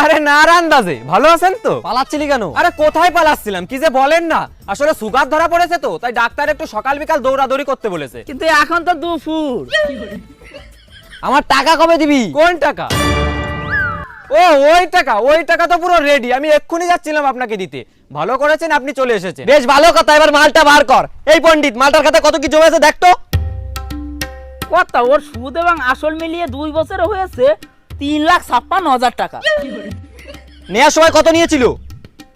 আরে নারান্দাজে ভালো আছেন তো? পালাচ্ছিলি কেন? আরে কোথায় পালাচ্ছিলাম, কি যে বলেন না, আসলে সুগার ধরা পড়েছে তো, তাই ডাক্তার একটু সকাল বিকাল দৌড়াদৌড়ি করতে বলেছে। কিন্তু এখন তো দুপুর। আমার টাকা কবে দিবি? কোন টাকা? ও ওই টাকা তো পুরো রেডি, আমি এক্ষুনি যাচ্ছিলাম আপনাকে দিতে। ভালো করেছেন আপনি চলে এসেছেন। বেশ ভালো কথা, এবার মালটা বার কর। এই পণ্ডিত, মালটার খাতে কত কি জমেছে দেখ তো। কত ওর সুদ এবং আসল মিলিয়ে 2 বছর হয়েছে 3,56,000 টাকা। নেওয়ার সময় কত নিয়েছিল?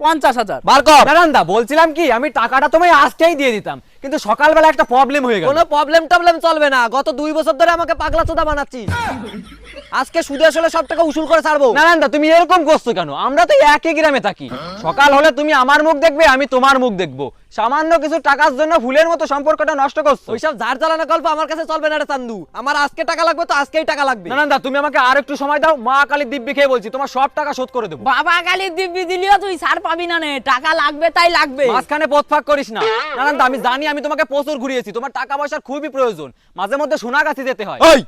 50,000। বার কর। নারান্দা বলছিলাম কি, আমি টাকাটা তোমায় আজকেই দিয়ে দিতাম, কিন্তু সকালবেলা একটা প্রবলেম হয়ে গেল। কোনো প্রবলেম চলবে না, গত 2 বছর ধরে আমাকে পাগলা চোদা বানাচ্ছিস। আজকে সুদে আসলে সব টাকা উসুল করে ছাড়বো। নারান্দা তুমি এরকম করছো কেন? আমরা তো একই গ্রামে থাকি। সকাল হলে তুমি আমার মুখ দেখবে, আমি তোমার মুখ দেখবো। সামান্য কিছু টাকার জন্য ফুলের মতো সম্পর্কটা নষ্ট করছো। ওইসব ঝাড় জ্বালানো গল্প আমার কাছে চলবে না রে চান্দু। আমার আজকে টাকা লাগবে তো আজকেই টাকা লাগবে। নারান্দা তুমি আমাকে আর একটু সময় দাও, মা কালীর দিব্যি খেয়ে বলছি তোমার সব টাকা শোধ করে দেবো। বাবা কালীর দিব্যি দিলিও তুই ছাড় পাবি না নে, টাকা লাগবে তাই লাগবে। মাঝখানে পথফাক করিস না নারান্দা, আমি জানি আমি তোমাকে প্রচুর ঘুরিয়েছি, তোমার টাকা পয়সার খুবই প্রয়োজন, মাঝে মধ্যে সোনাগাছি যেতে হয়। ওই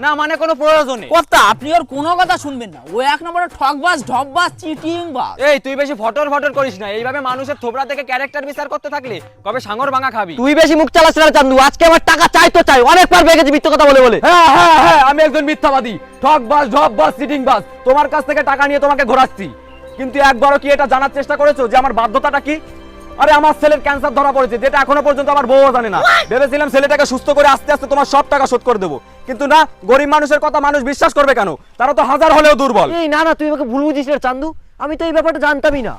না মানে কোনো প্রয়োজন নেই। কথা আপনি ওর কোনো কথা শুনবেন না, ও এক নম্বরে ঠকবাজ ঢপবাজ চিটিং বাজ। এই তুই বেশি ফটর করিস না, এইভাবে মানুষের থোবড়া থেকে ক্যারেক্টার বিচার করতে থাকলে কবে সাঙ্গর ভাঙা খাবি। তুই বেশি মুখ চালাস না চান্দু, আজকে আমার টাকা চাই তো চাই। অনেকবার বেগেছি মিথ্যে কথা বলে বলে। হ্যাঁ আমি একজন মিথ্যাবাদী, ঠকবাজ ঢপবাজ চিটিংবাজ, তোমার কাছ থেকে টাকা নিয়ে তোমাকে ঘোরাচ্ছি। কিন্তু একবারও কি এটা জানার চেষ্টা করেছো যে আমার বাধ্যতাটা কি? আরে আমার ছেলের ক্যান্সার ধরা পড়েছে, যেটা এখনো পর্যন্ত আমার বউও জানে না। ভেবেছিলাম ছেলেটাকে সুস্থ করে আস্তে আস্তে তোমার সব টাকা শোধ করে দেবো, কিন্তু না, গরিব মানুষের কথা মানুষ বিশ্বাস করবে কেন? তারা তো হাজার হলেও দুর্বল। এই না তুই আমাকে ভুল বুঝিস না চান্দু, আমি তো এই ব্যাপারটা জানতামই না।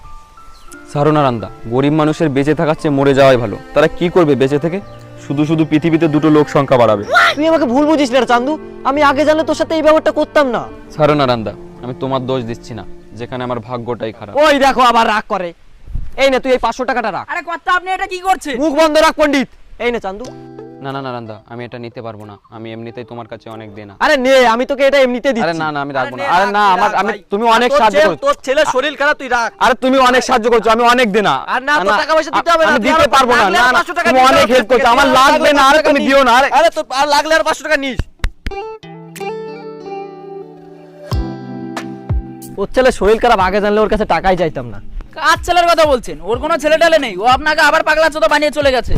সারোনারান্দা, গরিব মানুষের বেঁচে থাকার চেয়ে মরে যাওয়াই ভালো। তারা কি করবে বেঁচে থেকে? শুধু শুধু পৃথিবীতে দুটো লোক সংখ্যা বাড়াবে। তুই আমাকে ভুল বুঝিস না চান্দু, আমি আগে জানলে তোর সাথে এই ব্যাপারটা করতাম না। সারোনারান্দা, আমি তোমার দোষ দিচ্ছি না, যেখানে আমার ভাগ্যটাই খারাপ। ওই দেখো আবার রাগ করে। এই না তুই এই 500 টাকাটা রাখ। আরে কথা আপনি এটা কি করছেন? মুখ বন্ধ রাখ পণ্ডিত। এই না চান্দু। না নারান্দা, আমি এটা নিতে পারবো না, আমি এমনিতেই তোমার কাছে অনেক দেনা। আরে নে, আমি তোকে এটা এমনিতে দিচ্ছি। আরে না আমি রাখবো না। নে, আরে না রাখ, আমি ভাই। তুমি অনেক তোর সাহায্য ছেলে- করছো। তোর ছেলের শরীর খারাপ, তুই রাখ। আরে তুমি অনেক সাহায্য করছো, আমি অনেক দেনা। আর না, তোর টাকা পয়সা দিতে হবে না, আমি তুই দিতে আরো পারবো না। লাগলে না আর না 500 টাকা তুমি নিতে অনেক হবে হেল্প তোর করছো, থেকে। আমার লাগবে না, আরে তুমি দিও না। আরে তোর আর লাগলে আর 500 টাকা নিস। ওর ছেলে শরীর খারাপ, আগে জানলে ওর কাছে টাকাই চাইতাম না। কাজ ছেলের কথা বলছেন? ওর কোনো ছেলে টেলে নেই, ও আপনাকে আবার পাগলা চোদা বানিয়ে চলে গেছে।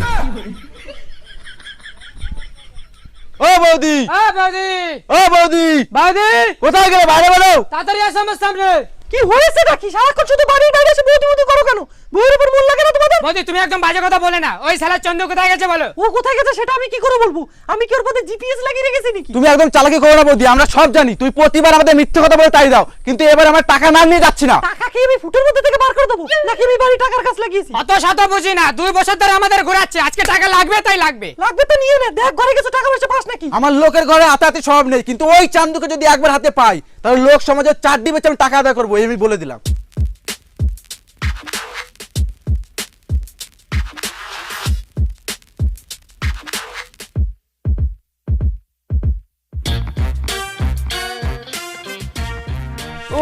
ও বৌদি, বৌদি ও বৌদি, বৌদি কোথায় গেলে? বাইরে বেরো। তাড়াতাড়ি আসো আমার সামনে। কি হয়েছে নাকি? সারাক্ষণ শুধু বাড়ির বাইরে এসে বৌদি বৌদি করো কেন? বউয়ের উপর মন লাগে না তোমাদের? বৌদি তুমি একদম বাজে কথা বলে না। ওই শালা চন্দ্র কোথায় গেছে বলো? ও কোথায় গেছে সেটা আমি কি করে বলবো? আমি কি ওর পথে জিপিএস লাগিয়ে রেখেছি নাকি? তুমি একদম চালাকি করো না বৌদি, আমরা সব জানি। তুই প্রতিবার আমাদের মিথ্যে কথা বলে তাই দাও, কিন্তু এবার আমরা টাকা না নিয়ে যাচ্ছি না। টাকা কি আমি ফুটের মধ্যে থেকে বার করে দেবো নাকি আমি বাড়ি টাকার কাজ লাগিয়েছি? অত শত বুঝি না, 2 বছর ধরে আমাদের ঘোরাচ্ছে, আজকে টাকা লাগবে তাই লাগবে। লাগবে তো নিয়ে নে, দেখ ঘরে কিছু টাকা পয়সা পাস নাকি? আমার লোকের ঘরে হাতে স্বভাব নেই, কিন্তু ওই চান্দুকে যদি একবার হাতে পাই তাহলে লোক সমাজের 4 ডিবে আমি টাকা আদায় করবো, আমি বলে দিলাম।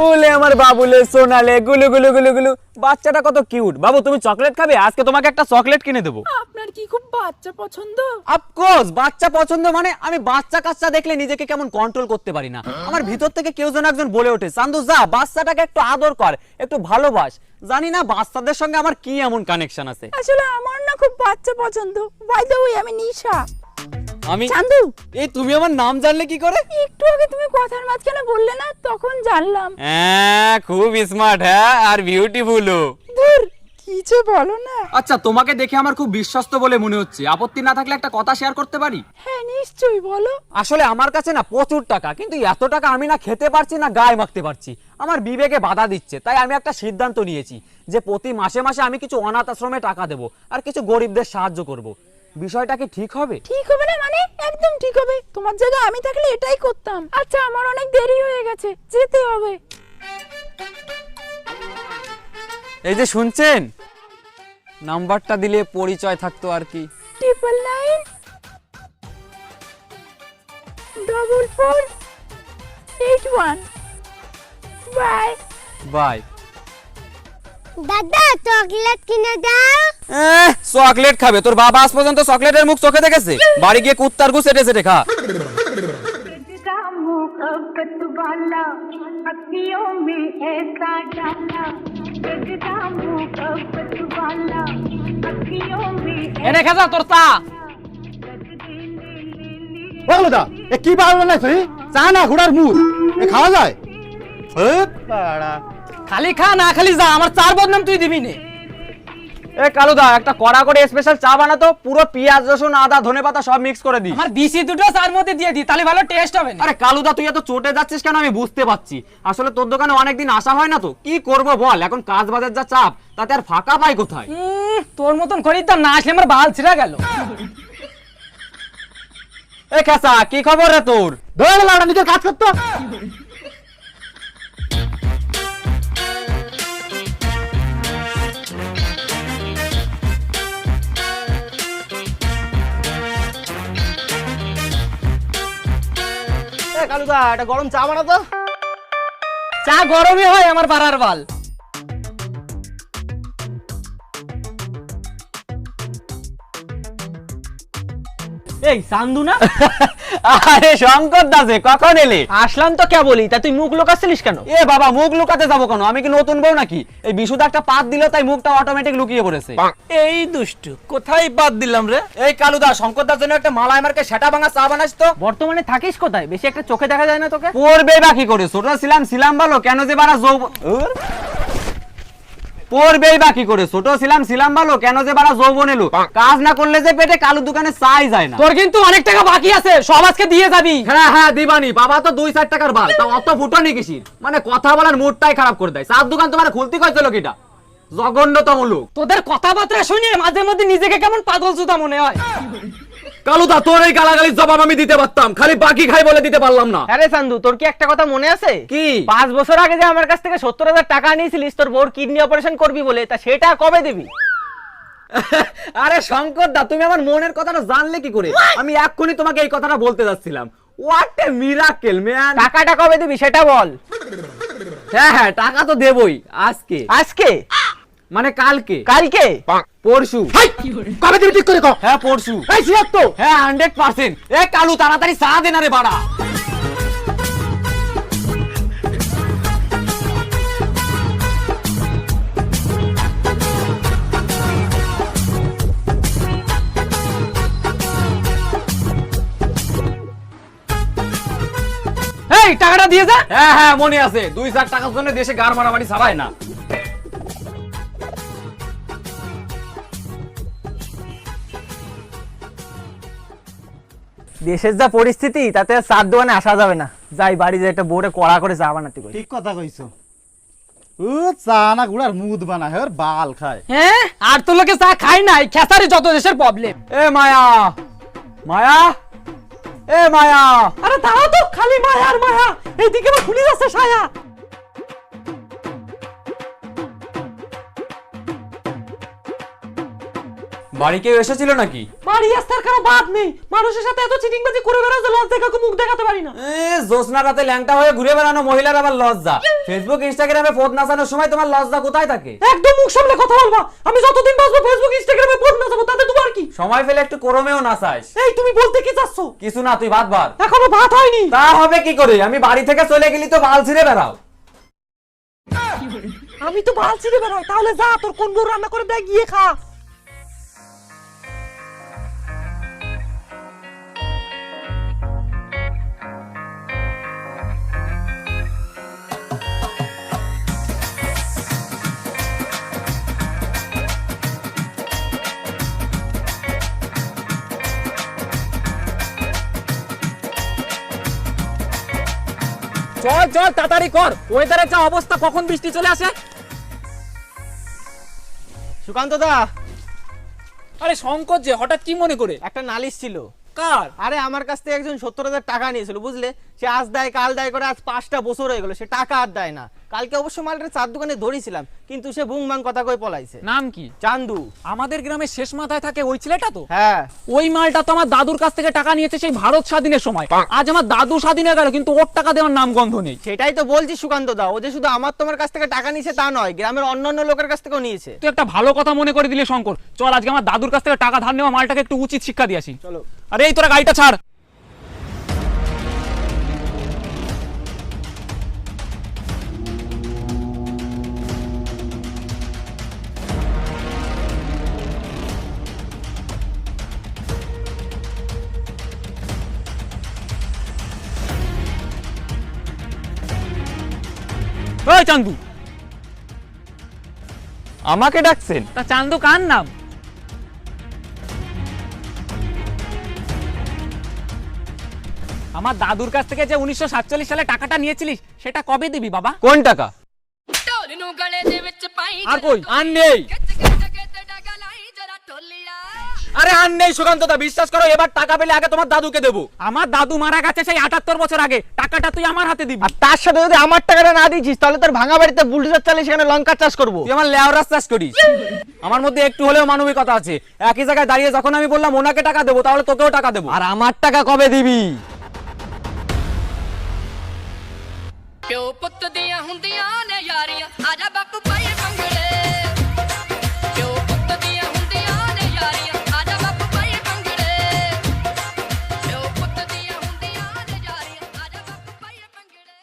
ওলে আমার বাবুলে সোনালে গুলু গুলু গুলু গুলু, বাচ্চাটা কত কিউট। বাবু তুমি চকলেট খাবে? আজকে তোমাকে একটা চকলেট কিনে দেবো। আপনার কি খুব বাচ্চা পছন্দ? অফকোর্স, বাচ্চা পছন্দ মানে আমি বাচ্চা কাচ্চা দেখলে নিজেকে কেমন কন্ট্রোল করতে পারি না। আমার ভিতর থেকে কেউ যেন একজন বলে ওঠে, চান্দু যা বাচ্চাটাকে একটু আদর কর, একটু ভালোবাস। জানি না বাচ্চাদের সঙ্গে আমার কি এমন কানেকশন আছে। আসলে আমার না খুব বাচ্চা পছন্দ। বাই দ্য ওয়ে আমি নিশা। আমি চান্দু, এই তুমি আমার নাম জানলে কি করে? একটু আগে তুমি কথার মাঝখানে বললে না, তখন জানলাম। হ্যাঁ খুব স্মার্ট, হ্যাঁ আর বিউটিফুলও। ধুর, কিছু বলো না। আচ্ছা তোমাকে দেখে আমার খুব বিশ্বস্ত বলে মনে হচ্ছে, আপত্তি না থাকলে একটা কথা শেয়ার করতে পারি? হ্যাঁ নিশ্চয়ই, বলো। আসলে আমার কাছে না প্রচুর টাকা, কিন্তু এত টাকা আমি না খেতে পারছি না গায়ে মাখতে পারছি। আমার বিবেকে বাধা দিচ্ছে, তাই আমি একটা সিদ্ধান্ত নিয়েছি যে প্রতি মাসে মাসে আমি কিছু অনাথ আশ্রমে টাকা দেব আর কিছু গরিবদের সাহায্য করব। বিষয়টা কি ঠিক হবে? ঠিক হবে না মানে? একদম ঠিক হবে। তোমার জায়গায় আমি থাকলে এটাই করতাম। আচ্ছা আমার অনেক দেরি হয়ে গেছে, যেতে হবে। এই যে শুনছেন, নাম্বারটা দিলে পরিচয় থাকতো আর কি। 999 4481। Bye bye. দাদা চকলেট কিনে দাও। চকলেট খাবে? তোর বাবা আজ পর্যন্ত চকলেটের মুখ চোখে দেখেছে? বাড়ি গিয়ে কুত্তার গু চেটে চেটে খা। मोहब्बत वाला अखियों में ऐसा डाला गजरा मोहब्बत वाला अखियों में এনে খেজা তোর চা বলো দা এ কি পারবে না তুই চা না ঘোড়ার মুখ এ খাওয়া যায় পাড়া খালি খা না খালি যা আমার চার বদনাম তুই দিবি নে এ কালুদা একটা কড়া করে স্পেশাল চা বানাতো, পুরো পেঁয়াজ রসুন আদা ধনেপাতা সব মিক্স করে দিই। আমার বিসি দুটো চার মধ্যে দিয়ে দি তাহলে ভালো টেস্ট হবে না আরে কালুদা তুই এত চটে যাচ্ছিস কেন আমি বুঝতে পারছি, আসলে তোর দোকানে অনেকদিন আসা হয় না তো কি করব বল, এখন কাজ বাজার যা চাপ তাতে আর ফাঁকা পাই কোথায়। তোর মতন খরিদ্দার না আসলে আমার বাল ছিঁড়া গেল এ খেসা কি খবর রে তোর? ধরে লাড়া নিজের কাজ করতো কালুদা একটা গরম চা বানাতো। চা গরমই হয় আমার পাড়ার বাল। এই চান্দু না? আরে শঙ্কর দাসে কখন এলে? আসলাম তো কে বলি, তা তুই মুখ লুকাচ্ছিলিস কেন? এ বাবা মুখ লুকাতে যাবো কেন, আমি কি নতুন বউ নাকি? এই বিশুদা একটা পাত দিল তাই মুখটা অটোমেটিক লুকিয়ে পড়েছে। এই দুষ্টু কোথায় বাদ দিলাম রে? এই কালুদা শঙ্কর দাস জন্য একটা মালাই মার্কে সেটা ভাঙা চা বানাস তো। বর্তমানে থাকিস কোথায়? বেশি একটা চোখে দেখা যায় না তোকে। পড়বে বাকি করে ছোট ছিলাম ভালো কেন যে বাড়া যৌবন পড়বেই বাকি করে ছোট ছিলাম ভালো কেন যে বাড়া যৌবন এলো, কাজ না করলে যে পেটে কালু দোকানে চাই যায় না। তোর কিন্তু অনেক টাকা বাকি আছে, সব আজকে দিয়ে যাবি। হ্যাঁ হ্যাঁ দিবানি, বাবা তো 2-4 টাকার বাল, তাও অত ফুটনি কিসির, মানে কথা বলার মুডটাই খারাপ করে দেয়। চার দোকান তোমার খুলতে কইছিল কিটা, জঘন্যতম লোক। তোদের কথাবার্তা শুনে মাঝে মধ্যে নিজেকে কেমন পাগল চোদা মনে হয়। কালুদা তোর এই গালাগালির জবাব আমি দিতে পারতাম, খালি বাকি খাই বলে দিতে পারলাম না। আরে চান্দু, তোর কি একটা কথা মনে আছে? কি? 5 বছর আগে যে আমার কাছ থেকে 70,000 টাকা নিয়েছিলিস তোর বউর কিডনি অপারেশন করবি বলে, তা সেটা কবে দিবি? আরে শঙ্কর দা তুমি আমার মনের কথাটা জানলে কি করে? আমি এক্ষুনি তোমাকে এই কথাটা বলতে যাচ্ছিলাম। What a miracle man. টাকাটা কবে দিবি সেটা বল। হ্যাঁ হ্যাঁ টাকা তো দেবই। আজকে? আজকে মানে কালকে? কালকে? পরশু। কবে দিবি ঠিক করে কও। হ্যাঁ পরশু। এই শিওর তো? হ্যাঁ 100%। এ কালু তাড়াতাড়ি চা দে না রে বাড়া। এই টাকাটা দিয়ে যা। হ্যাঁ হ্যাঁ মনে আছে, 2-4 টাকার জন্য দেশে গার মারামারি ছাড়ায় না। দেশের যা পরিস্থিতি তাতে আর চার দোকানে আসা যাবে না, যাই বাড়ি যাই একটা বোর্ডে কড়া করে চা বানাতে কই। ঠিক কথা কইছো। ও চা না ঘোড়ার মুখ বানায় আর বাল খায়। হ্যাঁ আর তোর লোকে চা খাই নাই, খেসারি যত দেশের প্রবলেম। এ মায়া মায়া এ মায়া, আরে দাঁড়াও তো, খালি মায়া আর মায়া, এইদিকে আবার খুলে যাচ্ছে ছায়া। বাড়ি কেউ এসেছিল নাকি? বাড়ি আসার কারো বাদ নেই, মানুষের সাথে এত চিটিংবাজি করে বেড়াচ্ছে, লজ্জা কাউকে মুখ দেখাতে পারি না। জোসনা রাতে ল্যাংটা হয়ে ঘুরে বেড়ানো মহিলার আবার লজ্জা, ফেসবুক ইনস্টাগ্রামে পোস্ট নাচানোর সময় তোমার লজ্জা কোথায় থাকে? একদম মুখ সামলে কথা বলবা, আমি যতদিন বাঁচবো ফেসবুক ইনস্টাগ্রামে পোস্ট না যাবো, তাতে তোমার কি? সময় পেলে একটু করমেও নাচাস। এই তুমি বলতে কি চাচ্ছ? কিছু না, তুই ভাত ভাত। এখনো ভাত হয়নি। তা হবে কি করে, আমি বাড়ি থেকে চলে গেলি তো বাল ছিঁড়ে বেড়াও। আমি তো বাল ছিঁড়ে বেড়াই, তাহলে যা তোর কোন বউ রান্না করে দেয় গিয়ে খা। চল চল তাড়াতাড়ি কর, ওয়েদারের যা অবস্থা, কখন বৃষ্টি চলে আসে। সুকান্ত দা, আরে শঙ্কর যে হঠাৎ কি মনে করে? একটা নালিশ ছিল। কার? আরে আমার কাছ থেকে একজন 70,000 টাকা নিয়েছিল বুঝলে, সে আজ দেয় কাল দেয় করে আজ 5টা বছর হয়ে গেল, সে টাকা আর দেয় না। কালকে অবশ্য মালটা চার দোকানে ধরেছিলাম, কিন্তু সে বুং বাং কথা কই পলাইছে। নাম কি? চান্দু। আমাদের গ্রামের শেষ মাথায় থাকে ওই ছেলেটা তো? হ্যাঁ। ওই মালটা তো আমার দাদুর কাছ থেকে টাকা নিয়েছে সেই ভারত স্বাধীনের সময়। আজ আমার দাদু স্বাধীন হয়ে গেল, কিন্তু ওর টাকা দেওয়ার নাম গন্ধ নেই। সেটাই তো বলছি সুকান্ত দা, ও যে শুধু আমার তোমার কাছ থেকে টাকা নিয়েছে তা নয়, গ্রামের অন্যান্য লোকের কাছ থেকেও নিয়েছে। তুই একটা ভালো কথা মনে করে দিলে শঙ্কর, চল আজকে আমার দাদুর কাছ থেকে টাকা ধার নেওয়া মালটাকে একটু উচিত শিক্ষা দিয়ে আসি। চলো। আরে এই তোরা গাড়িটা ছাড়। ওই চান্দু, আমাকে ডাকছেন? তা চান্দু কার নাম? আমার দাদুর কাছ থেকে যে 1947 সালে টাকাটা নিয়েছিলিস সেটা কবে দিবি বাবা? কোন টাকা? আর কই? আর নেই। আরে আর নেই সুকান্ত দা, বিশ্বাস করো এবার টাকা পেলে আগে তোমার দাদুকে দেবো। আমার দাদু মারা গেছে সেই 78 বছর আগে, টাকাটা তুই আমার হাতে দিবি। আর তার সাথে যদি আমার টাকাটা না দিয়েছিস তাহলে তোর ভাঙা বাড়িতে বুলডোজার চালিয়ে সেখানে লঙ্কা চাষ করবো। তুই আমার লেওরাস চাষ করিস। আমার মধ্যে একটু হলেও মানবিকতা আছে। একই জায়গায় দাঁড়িয়ে যখন আমি বললাম ওনাকে টাকা দেবো, তাহলে তোকেও টাকা দেবো। আর আমার টাকা কবে দিবি? ਪਿਓ ਪੁੱਤ ਦੀਆਂ ਹੁੰਦੀਆਂ ਨੇ ਯਾਰੀਆਂ ਆਜਾ ਬਾਪੂ ਪਾਈਏ ਪੰਗੜੇ ਪਿਓ ਪੁੱਤ ਦੀਆਂ ਹੁੰਦੀਆਂ ਨੇ ਯਾਰੀਆਂ ਆਜਾ ਬਾਪੂ ਪਾਈਏ ਪੰਗੜੇ ਪਿਓ ਪੁੱਤ ਦੀਆਂ ਹੁੰਦੀਆਂ ਨੇ ਯਾਰੀਆਂ ਆਜਾ ਬਾਪੂ ਪਾਈਏ ਪੰਗੜੇ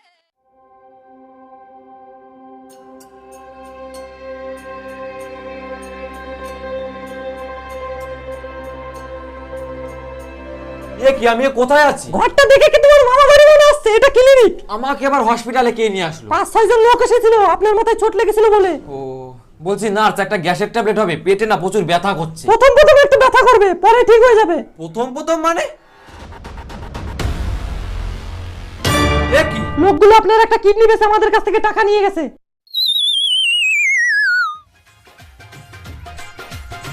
এ কি, আমি এ কোথায় আছি? ঘরটা দেখে কি তোমার মামা বাড়ি মনে আসছে? এটা ক্লিনিক। আমাকে আবার হসপিটালে কে নিয়ে আসলো? 5-6 জন লোক এসেছিল আপনার মাথায় চোট লেগেছিল বলে। ও, বলছি নার্স একটা গ্যাসের ট্যাবলেট হবে, পেটে না প্রচুর ব্যথা করছে। প্রথম একটু ব্যথা করবে, পরে ঠিক হয়ে যাবে। প্রথম মানে? এ কি? লোকগুলো আপনার একটা কিডনি বেচে আমাদের কাছ থেকে টাকা নিয়ে গেছে।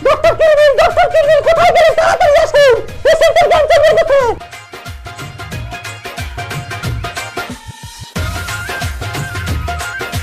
ডক্টর কিরমিন কোথায়